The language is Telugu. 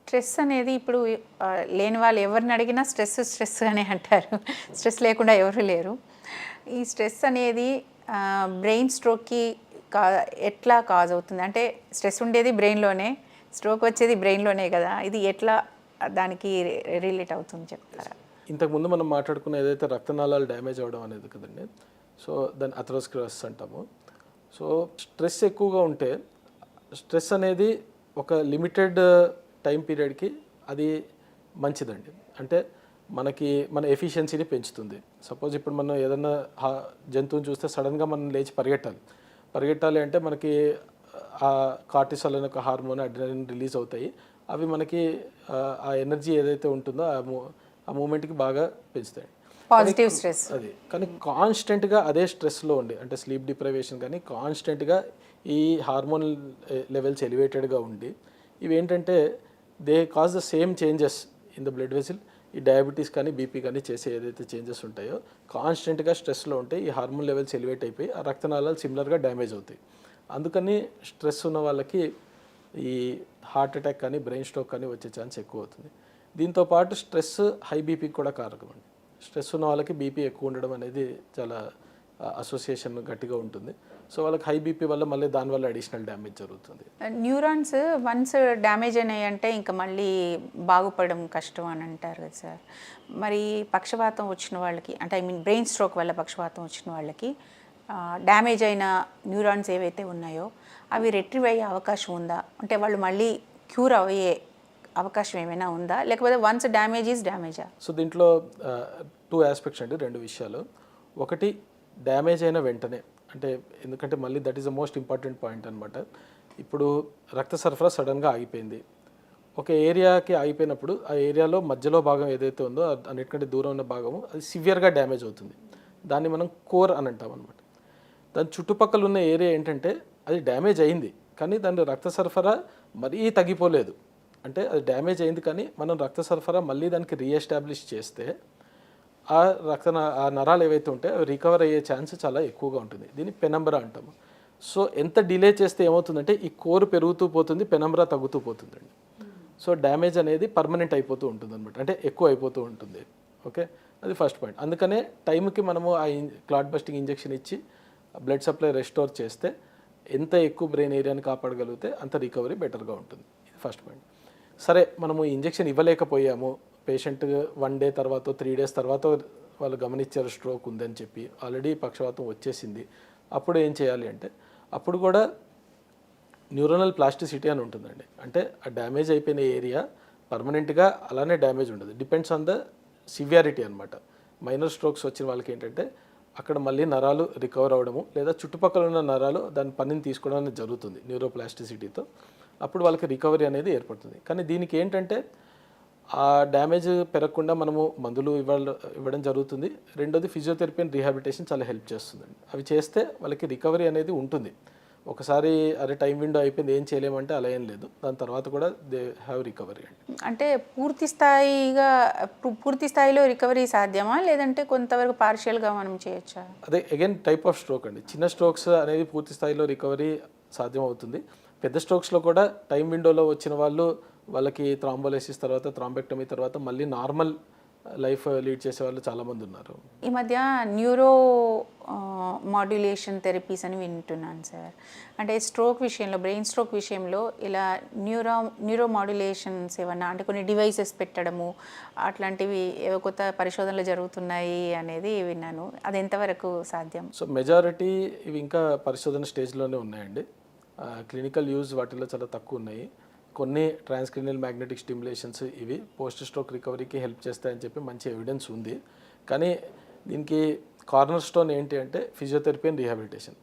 స్ట్రెస్ అనేది ఇప్పుడు లేని వాళ్ళు ఎవరిని అడిగినా స్ట్రెస్ స్ట్రెస్ అనే అంటారు. స్ట్రెస్ లేకుండా ఎవరు లేరు. ఈ స్ట్రెస్ అనేది బ్రెయిన్ స్ట్రోక్‌కి కా ఎట్లా కాజ్ అవుతుంది? అంటే స్ట్రెస్ ఉండేది బ్రెయిన్‌లోనే, స్ట్రోక్ వచ్చేది బ్రెయిన్‌లోనే కదా! ఇది ఎట్లా దానికి రిలేట్ అవుతుంది చెప్తారా? ఇంతకుముందు మనం మాట్లాడుకున్న ఏదైతే రక్తనాళాలు డ్యామేజ్ అవ్వడం అనేది కదండి, సో దాన్ని అథెరోస్క్లెరోసిస్ అంటాము. సో స్ట్రెస్ ఎక్కువగా ఉంటే స్ట్రెస్ అనేది ఒక లిమిటెడ్ టైం పీరియడ్కి అది మంచిదండి. అంటే మనకి మన ఎఫిషియన్సీని పెంచుతుంది. సపోజ్ ఇప్పుడు మనం ఏదన్నా జంతువుని చూస్తే సడన్గా మనం లేచి పరిగెట్టాలి అంటే మనకి ఆ కార్టిసాల్ అనే ఒక హార్మోన్, అడ్రినలిన్ రిలీజ్ అవుతాయి. అవి మనకి ఆ ఎనర్జీ ఏదైతే ఉంటుందో ఆ మూమెంట్కి బాగా పెంచుతాయి. Positive stress. అది కానీ కాన్స్టెంట్గా అదే స్ట్రెస్లో ఉండి, అంటే స్లీప్ డిప్రైవేషన్ కానీ కాన్స్టెంట్గా ఈ హార్మోన్ లెవెల్స్ ఎలివేటెడ్గా ఉండి ఇవి ఏంటంటే they cause the same changes in the blood vessel. ఈ డయాబెటీస్ కానీ బీపీ కానీ చేసే ఏదైతే చేంజెస్ ఉంటాయో కాన్స్టెంట్గా స్ట్రెస్లో ఉంటే ఈ హార్మోన్ లెవెల్స్ ఎలివేట్ అయిపోయి ఆ రక్తనాళాలు సిమిలర్గా డ్యామేజ్ అవుతాయి. అందుకని స్ట్రెస్ ఉన్న వాళ్ళకి ఈ హార్ట్ అటాక్ కానీ బ్రెయిన్ స్ట్రోక్ కానీ వచ్చే ఛాన్స్ ఎక్కువ అవుతుంది. దీంతోపాటు స్ట్రెస్ హై బీపీకి కూడా కారకం అండి. స్ట్రెస్ ఉన్న వాళ్ళకి బీపీ ఎక్కువ ఉండడం అనేది చాలా అసోసియేషన్ గట్టిగా ఉంటుంది. సో వాళ్ళకి హై బీపీ వల్ల మళ్ళీ దానివల్ల అడిషనల్ డ్యామేజ్ జరుగుతుంది. న్యూరాన్స్ వన్స్ డ్యామేజ్ అయినాయంటే ఇంకా మళ్ళీ బాగుపడడం కష్టం అని అంటారు కదా సార్. మరి పక్షవాతం వచ్చిన వాళ్ళకి, అంటే ఐ మీన్ బ్రెయిన్ స్ట్రోక్ వల్ల పక్షవాతం వచ్చిన వాళ్ళకి డ్యామేజ్ అయిన న్యూరాన్స్ ఏవైతే ఉన్నాయో అవి రెట్రివ్ అయ్యే అవకాశం ఉందా? అంటే వాళ్ళు మళ్ళీ క్యూర్ అయ్యే అవకాశం ఏమైనా ఉందా, లేకపోతే వన్స్ డ్యామేజ్ ఈజ్ డ్యామేజా? సో దీంట్లో 2 ఆస్పెక్ట్స్ అండి, 2 విషయాలు. ఒకటి, డ్యామేజ్ అయిన వెంటనే, అంటే ఎందుకంటే మళ్ళీ that is the most important point అనమాట. ఇప్పుడు రక్త సరఫరా సడన్గా ఆగిపోయింది. ఒక ఏరియాకి ఆగిపోయినప్పుడు ఆ ఏరియాలో మధ్యలో భాగం ఏదైతే ఉందో అన్నిటికంటే దూరం ఉన్న భాగము అది సివియర్గా డ్యామేజ్ అవుతుంది. దాన్ని మనం కోర్ అని అంటాం అనమాట. దాని చుట్టుపక్కల ఉన్న ఏరియా ఏంటంటే అది డ్యామేజ్ అయింది కానీ దాని రక్త సరఫరా మరీ తగ్గిపోలేదు. అంటే అది డ్యామేజ్ అయింది కానీ మనం రక్త సరఫరా మళ్ళీ దానికి రీఎస్టాబ్లిష్ చేస్తే ఆ ఆ నరాలు ఏవైతే ఉంటాయో అవి రికవర్ అయ్యే ఛాన్స్ చాలా ఎక్కువగా ఉంటుంది. దీన్ని పెనంబ్రా అంటాము. సో ఎంత డిలే చేస్తే ఏమవుతుందంటే ఈ కోర్ పెరుగుతూ పోతుంది, పెనంబ్రా తగ్గుతూ పోతుందండి. సో డ్యామేజ్ అనేది పర్మనెంట్ అయిపోతూ ఉంటుంది అనమాట, అంటే ఎక్కువ అయిపోతూ ఉంటుంది. ఓకే, అది ఫస్ట్ పాయింట్. అందుకనే టైంకి మనము ఆ క్లాట్ బస్టింగ్ ఇంజెక్షన్ ఇచ్చి బ్లడ్ సప్లై రెస్టోర్ చేస్తే ఎంత ఎక్కువ బ్రెయిన్ ఏరియాని కాపాడగలిగితే అంత రికవరీ బెటర్గా ఉంటుంది. ఇది ఫస్ట్ పాయింట్. సరే, మనము ఇంజెక్షన్ ఇవ్వలేకపోయాము, పేషెంట్ 1 డే తర్వాత 3 డేస్ తర్వాత వాళ్ళు గమనించారు స్ట్రోక్ ఉందని చెప్పి, ఆల్రెడీ పక్షవాతం వచ్చేసింది. అప్పుడు ఏం చేయాలి అంటే అప్పుడు కూడా న్యూరోనల్ ప్లాస్టిసిటీ అని ఉంటుందండి. అంటే ఆ డ్యామేజ్ అయిపోయిన ఏరియా పర్మనెంట్గా అలానే డ్యామేజ్ ఉండదు, డిపెండ్స్ ఆన్ ద సివియారిటీ అనమాట. మైనర్ స్ట్రోక్స్ వచ్చిన వాళ్ళకి ఏంటంటే అక్కడ మళ్ళీ నరాలు రికవర్ అవ్వడము లేదా చుట్టుపక్కల ఉన్న నరాలు దాని పనిని తీసుకోవడం అనేది జరుగుతుంది న్యూరోప్లాస్టిసిటీతో. అప్పుడు వాళ్ళకి రికవరీ అనేది ఏర్పడుతుంది. కానీ దీనికి ఏంటంటే ఆ డ్యామేజ్ పెరగకుండా మనము మందులు ఇవ్వడం జరుగుతుంది. రెండోది ఫిజియోథెరపీ అండ్ రీహాబిలిటేషన్ చాలా హెల్ప్ చేస్తుందండి. అవి చేస్తే వాళ్ళకి రికవరీ అనేది ఉంటుంది. ఒకసారి అరే టైం విండో అయిపోయింది ఏం చేయలేమంటే అలా ఏం లేదు, దాని తర్వాత కూడా దే హ్యావ్ రికవరీ అండి. అంటే పూర్తి స్థాయిలో రికవరీ సాధ్యమా, లేదంటే కొంతవరకు పార్షియల్గా మనం చేయొచ్చా? అదే అగైన్ టైప్ ఆఫ్ స్ట్రోక్ అండి. చిన్న స్ట్రోక్స్ అనేది పూర్తి స్థాయిలో రికవరీ సాధ్యం అవుతుంది. పెద్ద స్ట్రోక్స్లో కూడా టైం విండోలో వచ్చిన వాళ్ళకి థ్రాంబోలైసిస్ తర్వాత థ్రాంబెక్టమీ తర్వాత మళ్ళీ నార్మల్ లైఫ్ లీడ్ చేసే వాళ్ళు చాలామంది ఉన్నారు. ఈ మధ్య న్యూరో మాడ్యులేషన్ థెరపీస్ అని వింటున్నాను సార్. అంటే స్ట్రోక్ విషయంలో, బ్రెయిన్ స్ట్రోక్ విషయంలో ఇలా న్యూరో మాడ్యులేషన్స్ ఏమన్నా, అంటే కొన్ని డివైసెస్ పెట్టడము అట్లాంటివి ఏవో కొత్త పరిశోధనలు జరుగుతున్నాయి అనేది విన్నాను. అది ఎంతవరకు సాధ్యం? సో మెజారిటీ ఇవి ఇంకా పరిశోధన స్టేజ్లోనే ఉన్నాయండి. క్లినికల్ యూజ్ వాటిలో చాలా తక్కువ ఉన్నాయి. కొన్ని ట్రాన్స్క్రీనియల్ మ్యాగ్నెటిక్ స్టిమ్యులేషన్స్ ఇవి పోస్ట్ స్ట్రోక్ రికవరీకి హెల్ప్ చేస్తాయని చెప్పి మంచి ఎవిడెన్స్ ఉంది. కానీ దీనికి కార్నర్ స్టోన్ ఏంటి అంటే ఫిజియోథెరపీ అండ్ రీహాబిలిటేషన్.